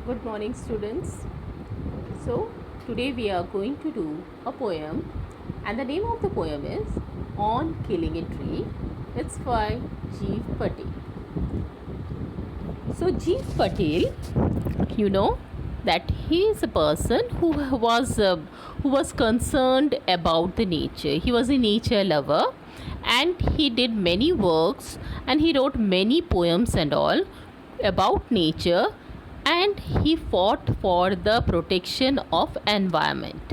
Good morning, students. So, today we are going to do a poem, and the name of the poem is On Killing a Tree. It's by Jeev Patel. So, Jeev Patel, you know that he is a person who was concerned about the nature. He was a nature lover, and he did many works, and he wrote many poems and all about nature, and he fought for the protection of environment.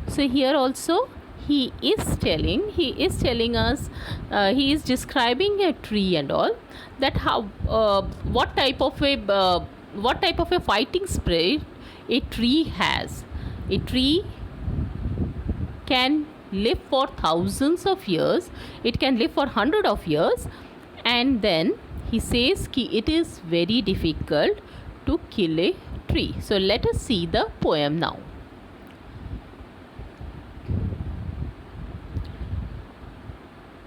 So here also he is telling us, he is describing a tree and all, that how what type of a fighting spirit a tree has. A tree can live for thousands of years, it can live for hundred of years, and then he says ki it is very difficult to kill a tree. So let us see the poem now.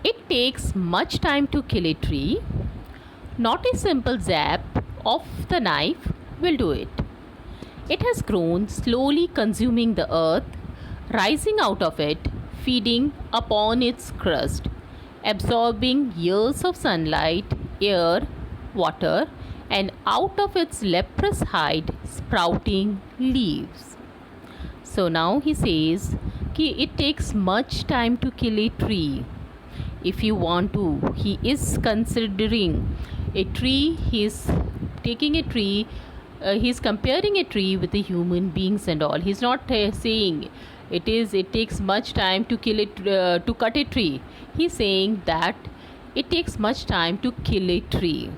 It takes much time to kill a tree. Not a simple zap of the knife will do it. It has grown, slowly consuming the earth, rising out of it, feeding upon its crust, absorbing years of sunlight, air, water, and out of its leprous hide, sprouting leaves. So now he says कि it takes much time to kill a tree. If you want to, he is considering a tree, he is taking a tree, he's comparing a tree with the human beings and all. He's not saying it takes much time to kill it, to cut a tree. He's saying that it takes much time to kill a tree.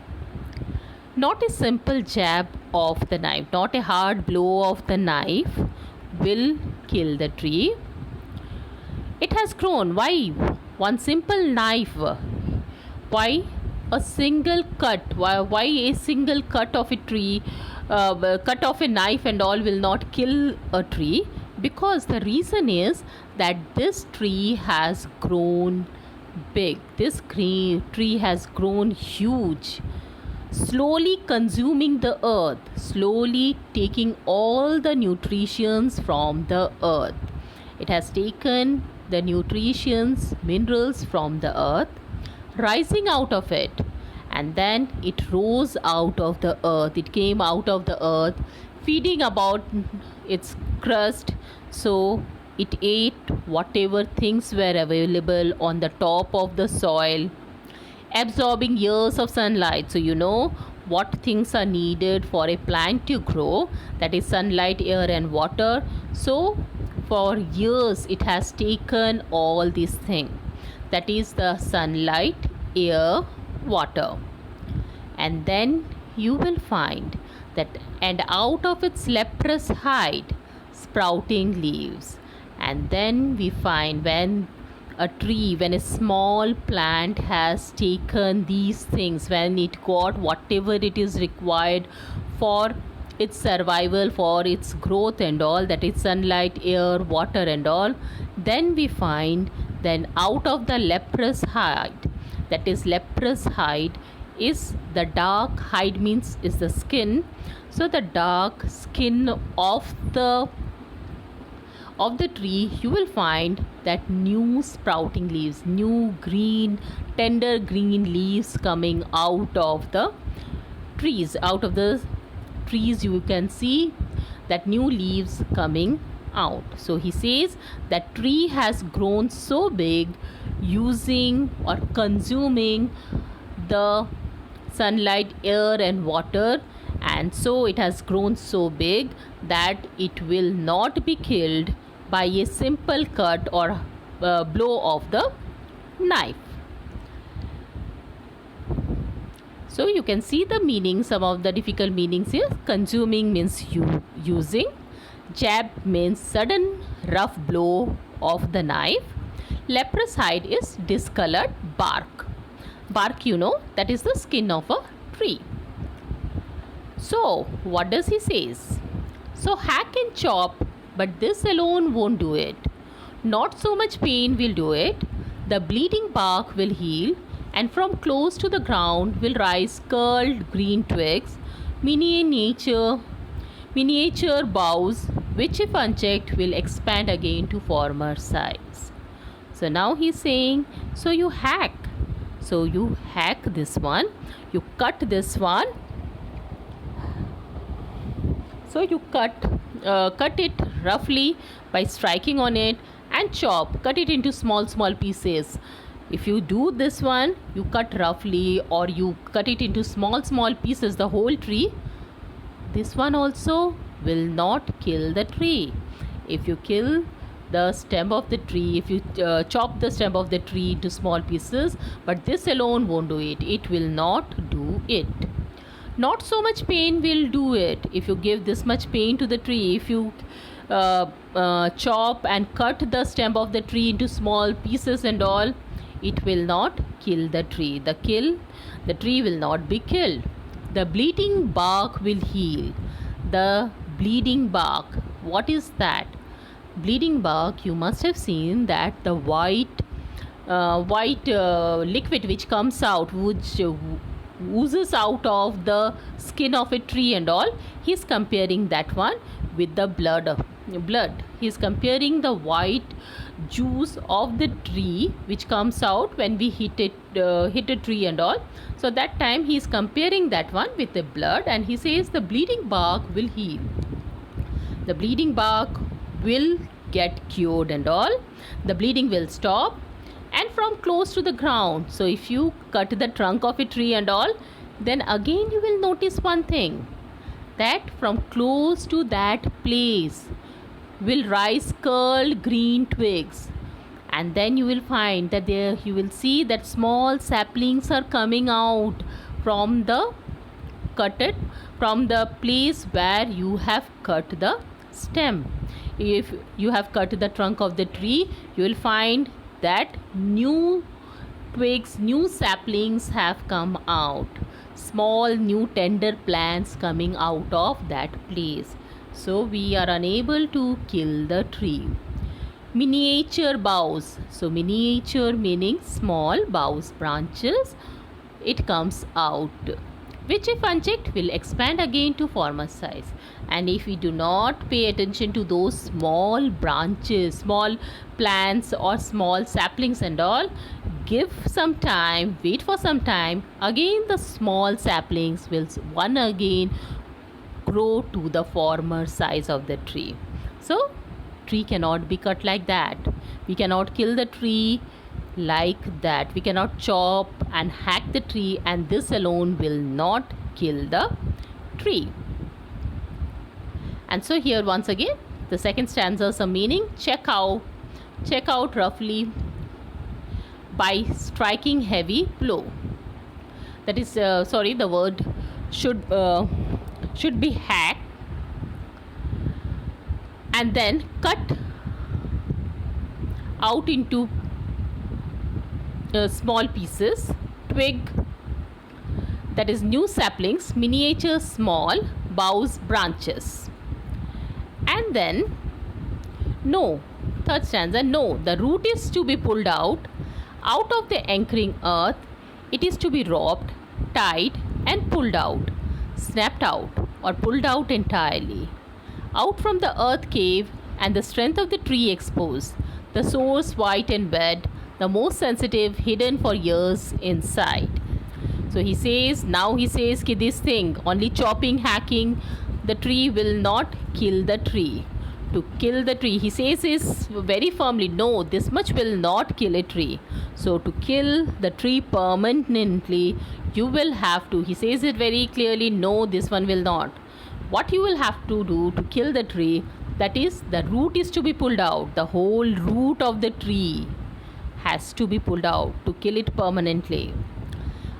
Not a simple jab of the knife, not a hard blow of the knife will kill the tree. It has grown. Why? One simple knife. Why a single cut? Why a single cut of a tree, cut of a knife and all will not kill a tree? Because the reason is that this tree has grown big. This tree has grown huge, slowly consuming the earth, slowly taking all the nutrients from the earth. It has taken the nutrients, minerals from the earth, rising out of it, and then it rose out of the earth. It came out of the earth, feeding about its crust. So it ate whatever things were available on the top of the soil, absorbing years of sunlight. So you know what things are needed for a plant to grow, that is sunlight, air, and water. So for years it has taken all these things, that is the sunlight, air, water, and then you will find that, and out of its leprous hide, sprouting leaves. And then we find when a small plant has taken these things, when it got whatever it is required for its survival, for its growth and all, that is sunlight, air, water and all, then we find, then out of the leprous hide, that is leprous hide is the dark hide, means is the skin. So the dark skin of the tree, you will find that new sprouting leaves, new green, tender green leaves coming out of the trees. Out of the trees you can see that new leaves coming out. So he says that tree has grown so big, using or consuming the sunlight, air and water, and so it has grown so big that it will not be killed by a simple cut or blow of the knife. So you can see the meaning, some of the difficult meanings here. Consuming means using. Jab means sudden rough blow of the knife. Leprous hide is discolored bark. Bark, you know, that is the skin of a tree. So what does he says? So hack and chop, but this alone won't do it. Not so much pain will do it. The bleeding bark will heal, and from close to the ground will rise curled green twigs. Many in nature miniature boughs which if unchecked will expand again to former size. So now he's saying, so you hack. So you hack this one, you cut this one. So you cut it roughly by striking on it and cut it into small pieces. If you do this one, you cut roughly or you cut it into small pieces, the whole tree, this one also will not kill the tree. If you kill the stem of the tree, if you chop the stem of the tree into small pieces, but this alone won't do it. It will not do it. Not so much pain will do it. If you give this much pain to the tree, if you chop and cut the stem of the tree into small pieces and all, it will not kill the tree. The tree will not be killed. The bleeding bark will heal. The bleeding bark, what is that? Bleeding bark, you must have seen that the white liquid which comes out, which oozes out of the skin of a tree and all. He's comparing that one with the blood. He's comparing the white juice of the tree which comes out when we hit a tree and all. So that time he's comparing that one with the blood, and he says the bleeding bark will heal. The bleeding bark will get cured and all. The bleeding will stop, and from close to the ground. So if you cut the trunk of a tree and all, then again you will notice one thing, that from close to that place will rise curled green twigs, and then you will find that there you will see that small saplings are coming out from the place where you have cut the stem. If you have cut the trunk of the tree, you will find that new twigs, new saplings have come out, small new tender plants coming out of that place. So we are unable to kill the tree. Miniature boughs, so miniature meaning small, boughs branches, it comes out, which if unchecked will expand again to former size. And if we do not pay attention to those small branches, small plants or small saplings and all, give some time, wait for some time, again the small saplings will one again grow to the former size of the tree. So tree cannot be cut like that. We cannot kill the tree like that. We cannot chop and hack the tree, and this alone will not kill the tree. And so here once again the second stanza, some meaning. Check out roughly by striking heavy blow. That is the word should be hack, and then cut out into small pieces, twig, that is new saplings, miniature small boughs branches. And then third stanza, the root is to be pulled out of the anchoring earth. It is to be robbed, tied and pulled out, snapped out or pulled out entirely, out from the earth cave, and the strength of the tree exposed, the source white and wet, the most sensitive hidden for years inside. So he says this thing, only chopping, hacking the tree will not kill the tree. To kill the tree, he says is very firmly, no, this much will not kill a tree. So to kill the tree permanently, you will have to, he says it very clearly, no, this one will not. What you will have to do to kill the tree, that is, the root is to be pulled out. The whole root of the tree has to be pulled out to kill it permanently.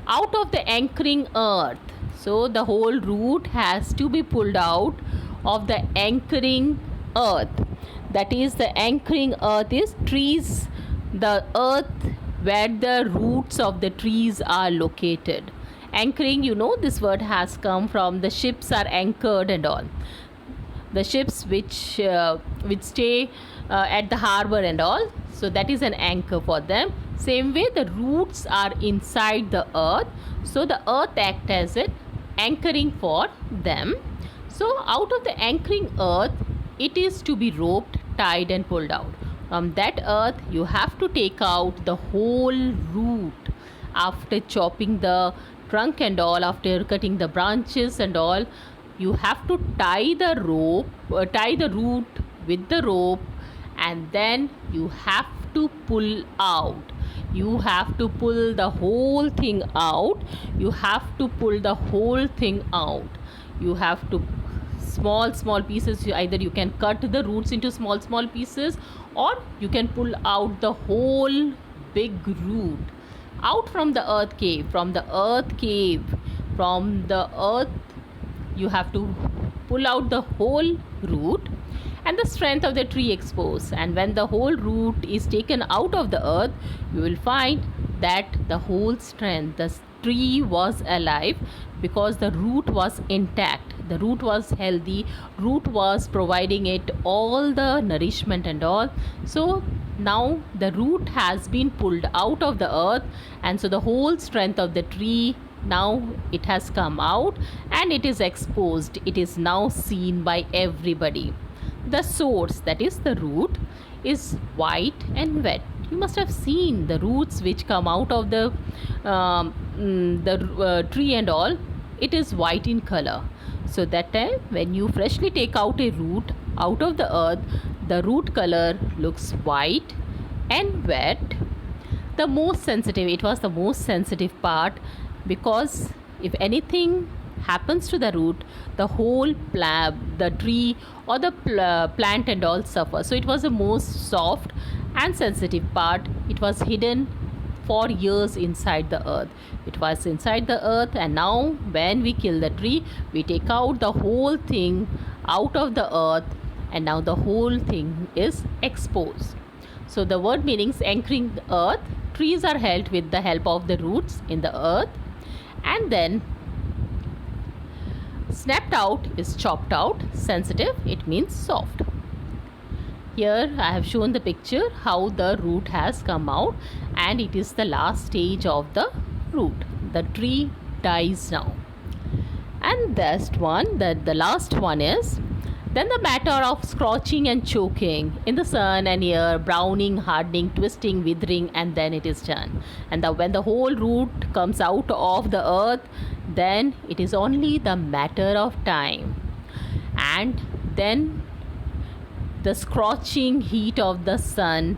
Out of the anchoring earth. So the whole root has to be pulled out of the anchoring earth. That is, the anchoring earth is trees, the earth where the roots of the trees are located. Anchoring, this word has come from the ships are anchored and all. The ships which stay at the harbor and all. So that is an anchor for them. Same way, the roots are inside the earth. So the earth acts as an anchoring for them. So out of the anchoring earth, it is to be roped, tied and pulled out. From that earth, you have to take out the whole root. After chopping the trunk and all, after cutting the branches and all, you have to tie the root with the rope, and then you have to pull out. You have to pull the whole thing out. You have to pull the whole thing out. You have to small pieces. Either you can cut the roots into small pieces, or you can pull out the whole big root out from the earth cave. From the earth, you have to pull out the whole root and the strength of the tree exposed. And when the whole root is taken out of the earth, you will find that the whole strength, the tree was alive, because the root was intact, the root was healthy, root was providing it all the nourishment and all. So now the root has been pulled out of the earth, and so the whole strength of the tree, now it has come out and it is exposed. It is now seen by everybody. The source, that is the root, is white and wet. You must have seen the roots which come out of the tree and all. It is white in color. So that time when you freshly take out a root out of the earth, the root color looks white and wet. It was the most sensitive part, because if anything happens to the root, the whole the tree or the plant and all suffer. So it was the most soft and sensitive part. It was hidden for years inside the earth. It was inside the earth, and now when we kill the tree, we take out the whole thing out of the earth, and now the whole thing is exposed. So the word meanings: anchoring the earth. Trees are held with the help of the roots in the earth, and then snapped out is chopped out. Sensitive, it means soft. Here I have shown the picture how the root has come out, and it is the last stage of the root. The tree dies now. And the last one is then the matter of scorching and choking in the sun and air, browning, hardening, twisting, withering, and then it is done. And when the whole root comes out of the earth, then it is only the matter of time. And then the scorching heat of the sun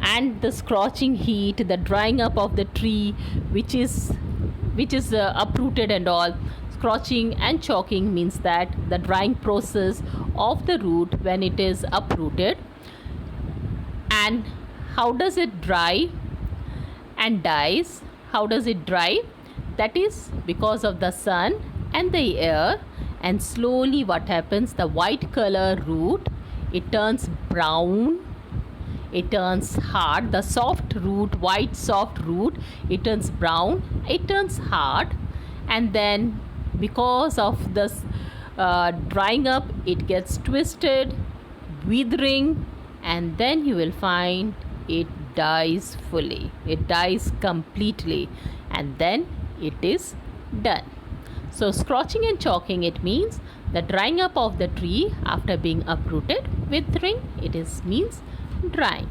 and the scorching heat, the drying up of the tree which is uprooted and all. Scorching and choking means that the drying process of the root when it is uprooted. And how does it dry and dies? How does it dry? That is because of the sun and the air. And slowly what happens, the white color root, it turns brown, it turns hard. The soft root, white soft root, it turns brown, it turns hard, and then because of this drying up, it gets twisted, withering, and then you will find it dies fully. It dies completely, and then it is done. So scorching and choking, it means the drying up of the tree after being uprooted. Withering, means drying.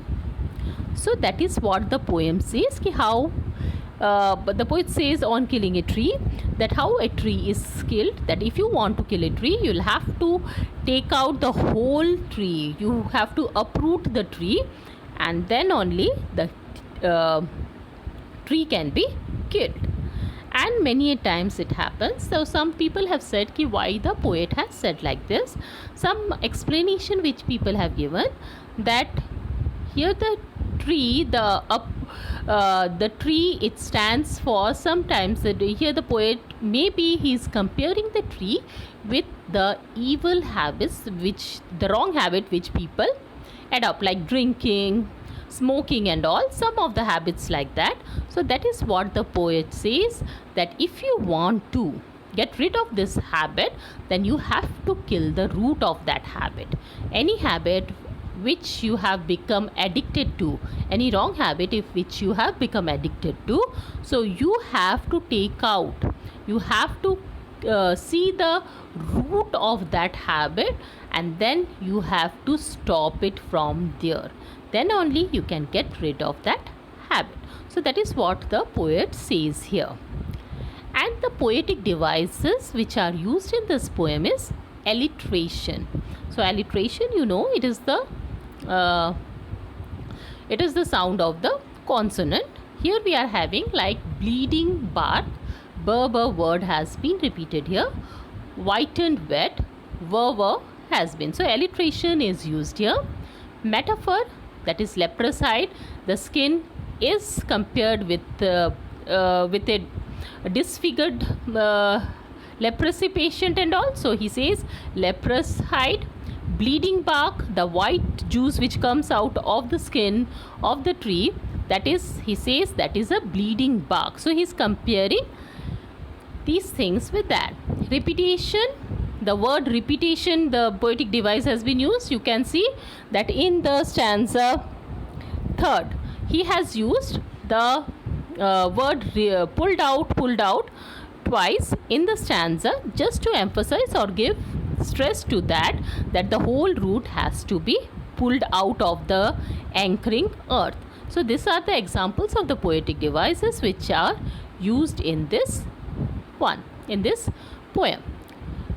So that is what the poem says, but the poet says on killing a tree, that how a tree is killed, that if you want to kill a tree, you'll have to take out the whole tree. You have to uproot the tree, and then only the tree can be killed. And many a times it happens. So some people have said why the poet has said like this. Some explanation which people have given, that here the tree, the tree, it stands for sometimes. Here the poet, maybe he is comparing the tree with the evil habits, the wrong habit which people adopt, like drinking, smoking and all, some of the habits like that. So that is what the poet says, that if you want to get rid of this habit, then you have to kill the root of that habit. Any habit which you have become addicted to, any wrong habit which you have become addicted to, so you have to take out, you have to see the root of that habit, and then you have to stop it from there. Then only you can get rid of that habit. So that is what the poet says here. And the poetic devices which are used in this poem is alliteration. So alliteration, uh, it is the sound of the consonant. Here we are having like bleeding bark, word has been repeated here. Whitened wet, has been. So alliteration is used here. Metaphor, that is leproside. The skin is compared with a disfigured leprosy patient, and also he says leprous hide. Bleeding bark, the white juice which comes out of the skin of the tree, that is, he says, that is a bleeding bark. So he's comparing these things with that. Repetition, the word repetition, the poetic device has been used. You can see that in the stanza third, he has used the word pulled out twice in the stanza, just to emphasize or give stress to that the whole root has to be pulled out of the anchoring earth. So these are the examples of the poetic devices which are used in this poem.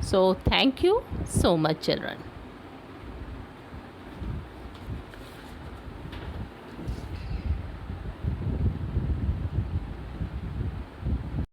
So thank you so much, children.